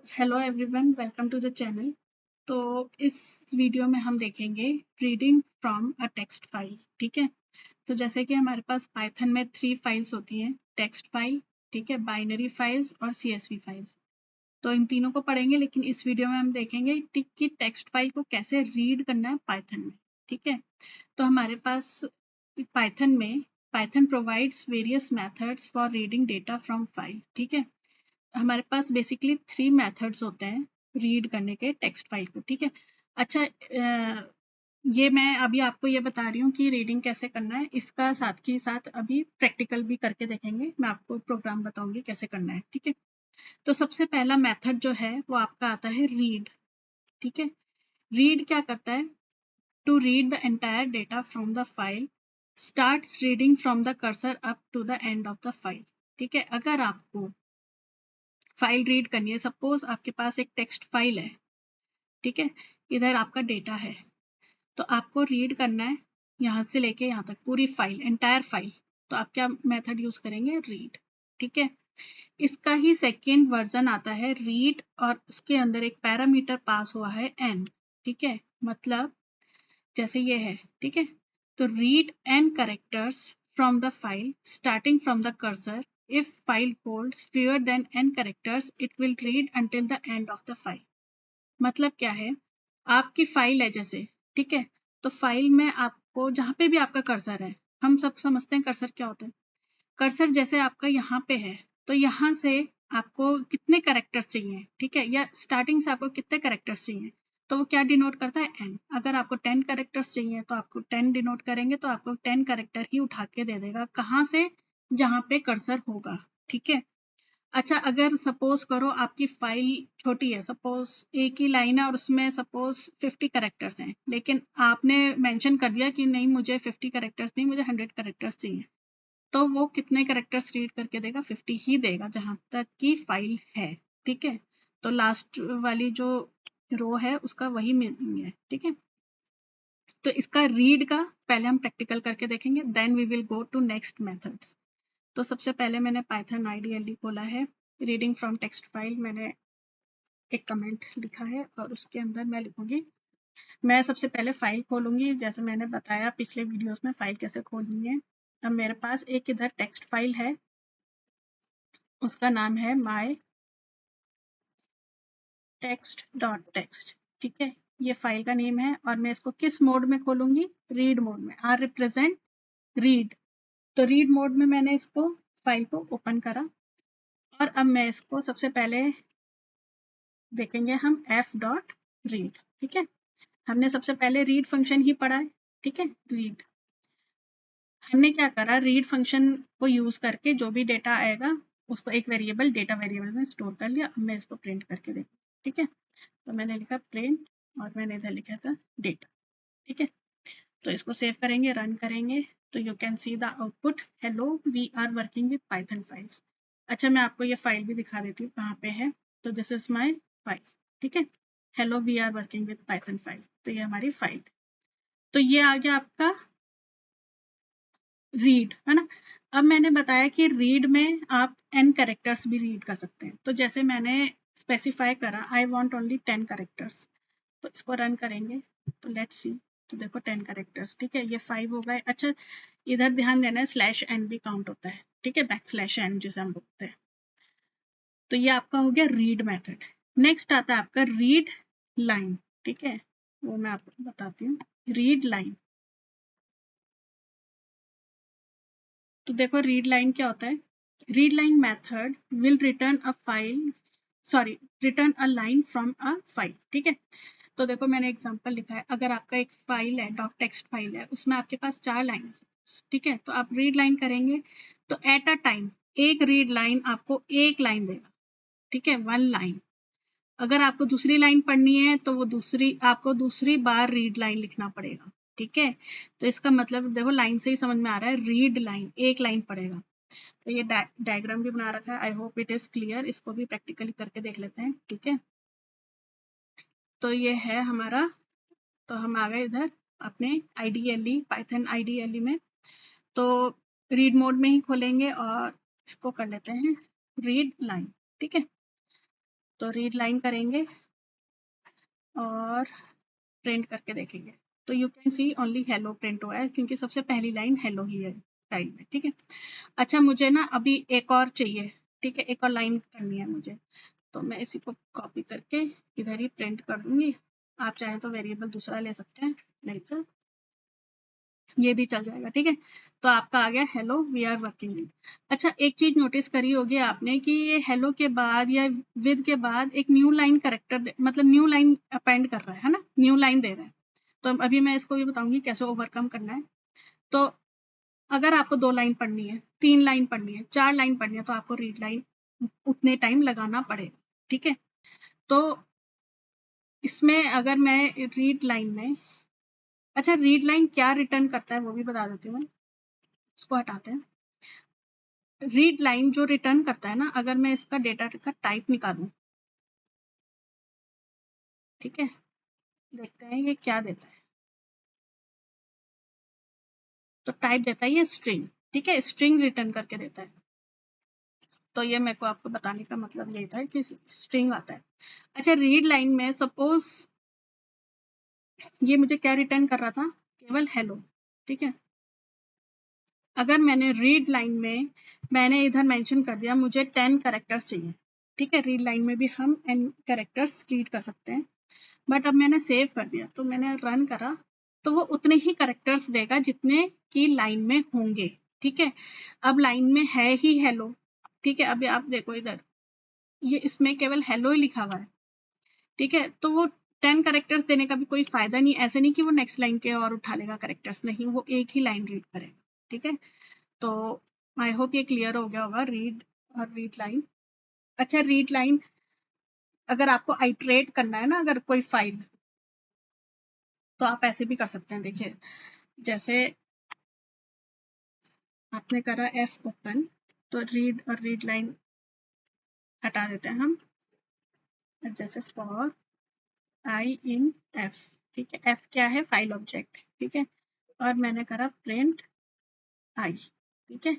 Hello everyone, welcome to the channel. तो इस video में हम देखेंगे reading from a text file. ठीक है, तो जैसे कि हमारे पास पाइथन में 3 फाइल्स होती हैं, टेक्स्ट फाइल, ठीक है, बाइनरी फाइल्स और सीएसवी फाइल्स। तो इन तीनों को पढ़ेंगे, लेकिन इस वीडियो में हम देखेंगे कि टेक्स्ट फाइल को कैसे रीड करना है पाइथन में। ठीक है, तो हमारे पास पाइथन में Python provides various methods for reading data from file. ठीक है, हमारे पास बेसिकली 3 मेथड्स होते हैं रीड करने के टेक्स्ट फाइल को। ठीक है, अच्छा, ये मैं अभी आपको ये बता रही हूँ कि रीडिंग कैसे करना है, इसका साथ के साथ अभी प्रैक्टिकल भी करके देखेंगे। मैं आपको प्रोग्राम बताऊंगी कैसे करना है। ठीक है, तो सबसे पहला मेथड जो है वो आपका आता है रीड। ठीक है, रीड क्या करता है? To read the entire data from the file starts reading from the cursor up to the end of the file. ठीक है, अगर आपको फाइल रीड करनी है, सपोज आपके पास एक टेक्स्ट फाइल है, ठीक है, इधर आपका डेटा है, तो आपको रीड करना है यहाँ से लेके यहाँ तक पूरी फाइल, एंटायर फाइल। तो आप क्या मेथड यूज करेंगे? रीड। ठीक है, इसका ही सेकेंड वर्जन आता है रीड, और उसके अंदर एक पैरामीटर पास हुआ है एन। ठीक है, मतलब जैसे ये है, ठीक है, तो read n characters from the file starting from the cursor. if file holds fewer than n characters it will read until the end of the file। मतलब क्या है? आपकी फाइल है जैसे, ठीक है, तो फाइल में आपको जहाँ पे भी आपका कर्सर है, हम सब समझते हैं कर्सर क्या होता है। कर्सर जैसे आपका यहाँ पे है, तो यहाँ से आपको कितने कैरेक्टर्स चाहिए, ठीक है, या स्टार्टिंग से आपको कितने कैरेक्टर्स चाहिए, तो वो क्या डिनोट करता है? एन। अगर आपको 10 कैरेक्टर्स चाहिए तो आपको 10 डिनोट करेंगे, तो आपको 10 कैरेक्टर ही उठा के दे देगा। कहाँ से? जहाँ पे कर्सर होगा। ठीक है, अच्छा, अगर सपोज करो आपकी फाइल छोटी है, सपोज एक ही लाइन है और उसमें सपोज 50 कैरेक्टर्स हैं, लेकिन आपने मेंशन कर दिया कि नहीं, मुझे 50 कैरेक्टर्स नहीं, मुझे 100 कैरेक्टर्स चाहिए, तो वो कितने कैरेक्टर्स रीड करके देगा? 50 ही देगा, जहां तक की फाइल है। ठीक है, तो लास्ट वाली जो रो है उसका वही मीनिंग है। ठीक है, तो इसका रीड का पहले हम प्रैक्टिकल करके देखेंगे, then we will go to next methods. तो सबसे पहले मैंने पाइथन आईडीएलई खोला है, रीडिंग फ्रॉम टेक्स्ट फाइल मैंने एक कमेंट लिखा है और उसके अंदर मैं लिखूंगी, मैं सबसे पहले फाइल खोलूंगी, जैसे मैंने बताया पिछले वीडियोस में फाइल कैसे खोलनी है। अब मेरे पास एक इधर टेक्स्ट फाइल है, उसका नाम है माई टेक्स्ट डॉट टेक्स्ट। ठीक है, ये फाइल का नेम है, और मैं इसको किस मोड में खोलूंगी? रीड मोड में। R represent read. तो रीड मोड में मैंने इसको फाइल को ओपन करा, और अब मैं इसको सबसे पहले देखेंगे हम एफ डॉट रीड। ठीक है, हमने सबसे पहले रीड फंक्शन ही पढ़ा है। ठीक है, रीड हमने क्या करा, रीड फंक्शन को यूज करके जो भी डेटा आएगा उसको एक वेरिएबल, डेटा वेरिएबल में स्टोर कर लिया। अब मैं इसको प्रिंट करके देखूँ। ठीक है, तो मैंने लिखा प्रिंट, और मैंने इधर लिखा था डेटा। ठीक है, तो इसको सेव करेंगे, रन करेंगे, तो you can see the output, hello we are working with Python files. अच्छा, मैं आपको ये फाइल भी दिखा देती हूँ कहाँ पे है। तो दिस इज माई फाइल। ठीक है, hello we are working with Python file, तो ये हमारी फाइल। तो ये आ गया आपका रीड, है ना। अब मैंने बताया कि रीड में आप n कैरेक्टर्स भी रीड कर सकते हैं, तो जैसे मैंने स्पेसिफाई करा आई वांट ओनली 10 कैरेक्टर्स, तो इसको रन करेंगे, तो लेट्स सी। तो देखो 10 कैरेक्टर्स, ठीक है, ये 5 हो गए। अच्छा, इधर ध्यान देना है स्लैश एन भी काउंट होता है। ठीक है, बैक स्लैश एन जिसे हम बोलते हैं। तो ये आपका हो गया रीड मेथड। नेक्स्ट आता है आपका रीड लाइन। ठीक है, वो मैं आपको बताती हूँ। रीड लाइन, तो देखो रीड लाइन क्या होता है। Read line method will return a file, sorry, return a line from a file. ठीक है, तो देखो मैंने एग्जांपल लिखा है, अगर आपका एक फाइल है, डॉट टेक्स्ट फाइल है, उसमें आपके पास 4 लाइन है, ठीक है, तो आप रीड लाइन करेंगे, तो एट अ टाइम एक रीड लाइन आपको एक लाइन देगा। ठीक है, 1 लाइन। अगर आपको दूसरी लाइन पढ़नी है तो वो आपको दूसरी बार रीड लाइन लिखना पड़ेगा। ठीक है, तो इसका मतलब देखो लाइन से ही समझ में आ रहा है, रीड लाइन एक लाइन पढ़ेगा। तो ये डायग्राम भी बना रखा है, I hope it is clear. इसको भी प्रैक्टिकली करके देख लेते हैं। ठीक है, तो ये है हमारा, तो हम आ गए इधर अपने आईडीएलई, पाइथन आईडीएलई में। तो रीड मोड में ही खोलेंगे और इसको कर लेते हैं रीड लाइन। ठीक है, तो रीड लाइन करेंगे और प्रिंट करके देखेंगे, तो you can C only hello print हुआ है क्योंकि सबसे पहली लाइन हेलो ही है फाइल में, ठीक है। अच्छा मुझे ना अभी एक और चाहिए, ठीक है, एक और लाइन करनी है मुझे, तो मैं इसी को कॉपी करके इधर ही प्रिंट कर दूंगी। आप चाहें तो वेरिएबल दूसरा ले सकते हैं, नहीं तो ये भी चल जाएगा, ठीक है। तो आपका आ गया hello we are working with. अच्छा एक चीज नोटिस करी होगी आपने कि ये हेलो के बाद या विद के बाद एक न्यू लाइन करेक्टर मतलब न्यू लाइन अपेंड कर रहा है ना, न्यू लाइन दे रहा है। तो अभी मैं इसको भी बताऊंगी कैसे ओवरकम करना है। तो अगर आपको 2 लाइन पढ़नी है, 3 लाइन पढ़नी है, 4 लाइन पढ़नी है, तो आपको रीड लाइन उतने टाइम लगाना पड़ेगा, ठीक है। तो इसमें अगर मैं रीड लाइन में, अच्छा रीड लाइन क्या रिटर्न करता है वो भी बता देती हूँ मैं, इसको हटाते हैं। रीड लाइन जो रिटर्न करता है ना, अगर मैं इसका डेटा का टाइप निकालूं, ठीक है, देखते हैं ये क्या देता है। तो टाइप देता है ये स्ट्रिंग, ठीक है, स्ट्रिंग रिटर्न करके देता है। तो ये मेरे को आपको बताने का मतलब ये था कि स्ट्रिंग आता है। अच्छा रीड लाइन में सपोज ये मुझे क्या रिटर्न कर रहा था, केवल हेलो, ठीक है। अगर मैंने रीड लाइन में मैंने इधर मेंशन कर दिया मुझे 10 कैरेक्टर्स चाहिए, ठीक है, रीड लाइन में भी हम n कैरेक्टर्स रीड कर सकते हैं, बट अब मैंने सेव कर दिया तो मैंने रन करा तो वो उतने ही कैरेक्टर्स देगा जितने की लाइन में होंगे, ठीक है। अब लाइन में है ही हेलो, ठीक है, अभी आप देखो इधर ये इसमें केवल हेलो ही लिखा हुआ है, ठीक है। तो वो 10 कैरेक्टर्स देने का भी कोई फायदा नहीं, ऐसे नहीं कि वो नेक्स्ट लाइन के और उठा लेगा कैरेक्टर्स, नहीं, वो एक ही लाइन रीड करेगा, ठीक है। तो आई होप ये क्लियर हो गया होगा रीड और रीड लाइन। अच्छा रीड लाइन अगर आपको आइट्रेट करना है ना अगर कोई फाइल, तो आप ऐसे भी कर सकते हैं, देखिए जैसे आपने करा एफ ओपन, तो रीड और रीड लाइन हटा देते हैं हम, जैसे फॉर आई इन एफ, ठीक है, एफ क्या है फाइल ऑब्जेक्ट, ठीक है, और मैंने करा प्रिंट आई, ठीक है।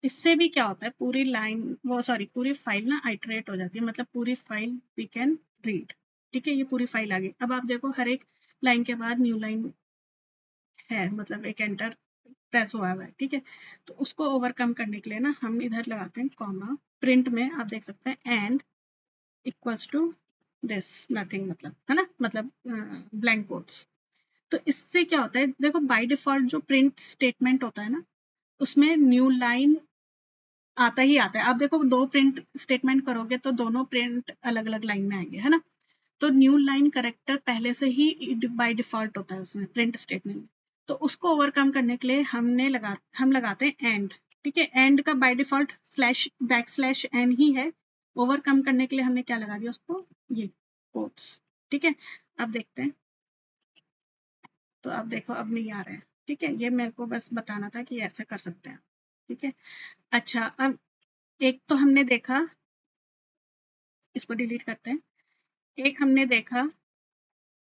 इससे भी क्या होता है पूरी लाइन वो सॉरी पूरी फाइल ना आइटरेट हो जाती है, मतलब पूरी फाइल वी कैन रीड, ठीक है, ये पूरी फाइल आ गई। अब आप देखो हर एक लाइन के बाद न्यू लाइन है, मतलब एक एंटर प्रेस हुआ हुआ है, ठीक है। तो उसको ओवरकम करने के लिए ना हम इधर लगाते हैं कॉमा, प्रिंट में आप देख सकते हैं end equals to this nothing, मतलब है ना, मतलब ब्लैंक कोट्स। तो इससे क्या होता है देखो बाय डिफॉल्ट जो प्रिंट स्टेटमेंट होता है ना उसमें न्यू लाइन आता ही आता है। आप देखो 2 प्रिंट स्टेटमेंट करोगे तो दोनों प्रिंट अलग अलग लाइन में आएंगे, है ना। तो न्यू लाइन करेक्टर पहले से ही बाय डिफॉल्ट होता है उसमें प्रिंट स्टेटमेंट में। तो उसको ओवरकम करने के लिए हम लगाते हैं एंड, ठीक है, एंड का by default slash back slash n ही है। ओवरकम करने के लिए हमने क्या लगा दिया उसको, ये कोट्स, ठीक है। अब देखते हैं, तो अब देखो अब नहीं आ रहा है, ठीक है, ये मेरे को बस बताना था कि ऐसा कर सकते हैं, ठीक है। अच्छा अब एक तो हमने देखा, इसको डिलीट करते हैं। एक हमने देखा,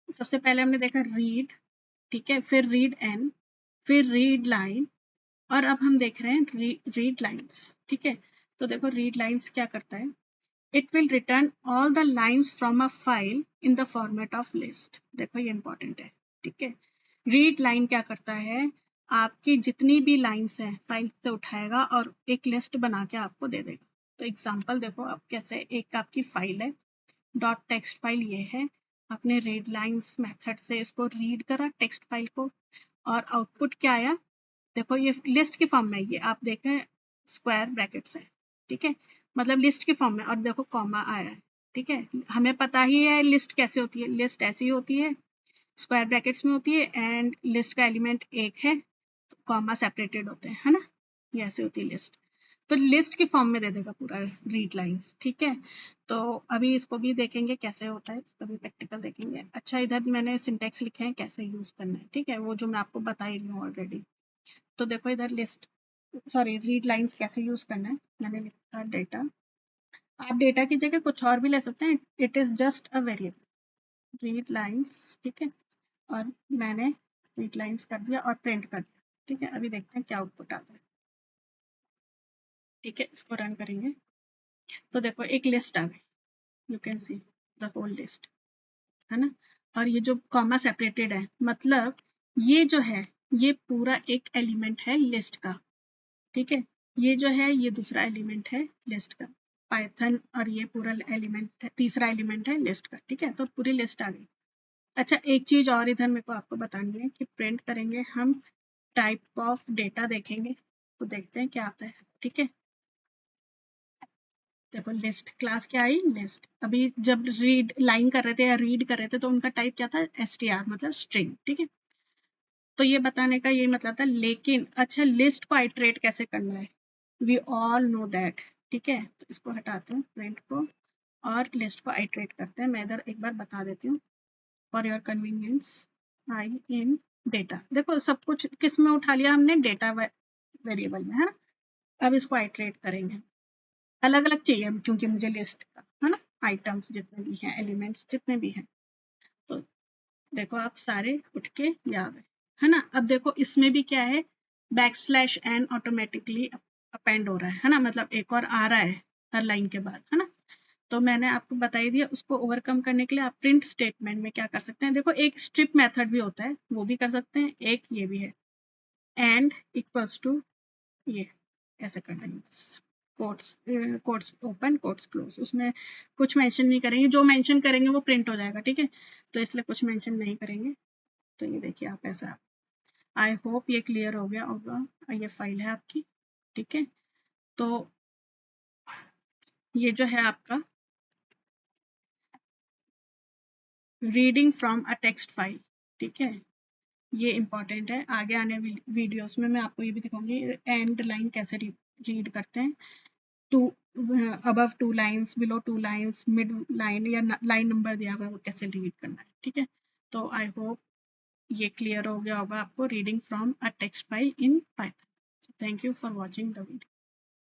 सबसे पहले हमने देखा रीड, ठीक है, फिर रीड एन, फिर रीड लाइन, और अब हम देख रहे हैं रीड लाइंस, ठीक है। तो देखो रीड लाइंस क्या करता है, it will return all the lines from a file in the format of list. देखो ये इंपॉर्टेंट है, ठीक है। रीड लाइन क्या करता है, आपकी जितनी भी लाइंस हैं फाइल से उठाएगा और एक लिस्ट बना के आपको दे देगा। तो एग्जांपल देखो अब कैसे, एक आपकी फाइल है डॉट टेक्स्ट फाइल, ये है, आपने रीड लाइंस मेथड से इसको रीड करा टेक्स्ट फाइल को, और आउटपुट क्या आया, देखो ये लिस्ट के फॉर्म में, ये आप देखें स्क्वायर ब्रैकेट्स है, ठीक है, मतलब लिस्ट के फॉर्म में, और देखो कॉमा आया है, ठीक है। हमें पता ही है लिस्ट कैसे होती है, लिस्ट ऐसी होती है स्क्वायर ब्रैकेट्स में होती है एंड लिस्ट का एलिमेंट एक है तो कॉमा सेपरेटेड होते हैं, है ना, ये ऐसे होती है लिस्ट। तो लिस्ट के फॉर्म में दे देगा पूरा रीड लाइंस, ठीक है। तो अभी इसको भी देखेंगे कैसे होता है, इसका भी प्रैक्टिकल देखेंगे। अच्छा इधर मैंने सिंटेक्स लिखे हैं कैसे यूज करना है, ठीक है, वो जो मैं आपको बता ही रही हूँ ऑलरेडी। तो देखो इधर लिस्ट सॉरी रीड लाइंस कैसे यूज करना है, मैंने लिखा डेटा, आप डेटा की जगह कुछ और भी ले सकते हैं, it is just a variable read lines, ठीक है, और मैंने रीड लाइंस कर दिया और प्रिंट कर दिया, ठीक है। अभी देखते हैं क्या आउटपुट आता है, ठीक है, इसको रन करेंगे तो देखो एक लिस्ट आ गई, you can see the whole list, है ना। और ये जो कॉमा सेपरेटेड है, मतलब ये जो है ये पूरा एक एलिमेंट है लिस्ट का, ठीक है। ये जो है ये दूसरा एलिमेंट है लिस्ट का, पाइथन, और ये पूरा एलिमेंट है, तीसरा एलिमेंट है लिस्ट का, ठीक है। तो पूरी लिस्ट आ गई। अच्छा, एक चीज और इधर मेरे को आपको बतानी है कि प्रिंट करेंगे हम, टाइप ऑफ डेटा देखेंगे, तो देखते हैं क्या आता है, ठीक है। देखो लिस्ट क्लास क्या आई, लिस्ट। अभी जब रीड लाइन कर रहे थे या रीड कर रहे थे तो उनका टाइप क्या था, str, मतलब स्ट्रिंग, ठीक है। तो ये बताने का यही मतलब था। लेकिन अच्छा, लिस्ट को आइटरेट कैसे करना है, वी ऑल नो दैट, ठीक है। तो इसको हटाते हैं प्रिंट को, और लिस्ट को आइटरेट करते हैं। मैं इधर एक बार बता देती हूँ for your convenience. I in data, देखो सब कुछ किस में उठा लिया हमने, डेटा वेरिएबल में, है ना। अब इसको आइटरेट करेंगे, अलग अलग चाहिए क्योंकि मुझे लिस्ट का, है ना, आइटम्स जितने भी हैं, एलिमेंट्स जितने भी हैं। तो देखो आप सारे उठ के ये आ गए, है ना। अब देखो इसमें भी क्या है, बैकस्लैश n ऑटोमेटिकली अपेंड हो रहा है ना, मतलब एक और आ रहा है हर लाइन के बाद, है ना। तो मैंने आपको बता ही दिया। उसको ओवरकम करने के लिए आप प्रिंट स्टेटमेंट में क्या कर सकते हैं, देखो एक स्ट्रिप मेथड भी होता है, वो भी कर सकते हैं, एक ये भी है, एंड इक्वल्स टू ये, ऐसे कर देंगे बस, quotes, quotes open quotes close. उसमें कुछ मेंशन नहीं करेंगे, जो मेंशन करेंगे वो प्रिंट हो जाएगा, ठीक है। तो इसलिए कुछ मेंशन नहीं करेंगे। तो ये देखिए आप ऐसा, आई होप ये क्लियर हो गया होगा। ये फाइल है आपकी, ठीक है। तो ये जो है आपका reading from a text file, ठीक है। ये इंपॉर्टेंट है। आगे आने वीडियोस में मैं आपको ये भी दिखाऊंगी एंड लाइन कैसे रीड करते हैं, to above 2 lines, below 2 lines, mid line या लाइन नंबर दिया हुआ है वो कैसे रीड करना है, ठीक है। तो आई होप ये क्लियर हो गया होगा आपको, reading from a text file in Python. Thank you for watching the video.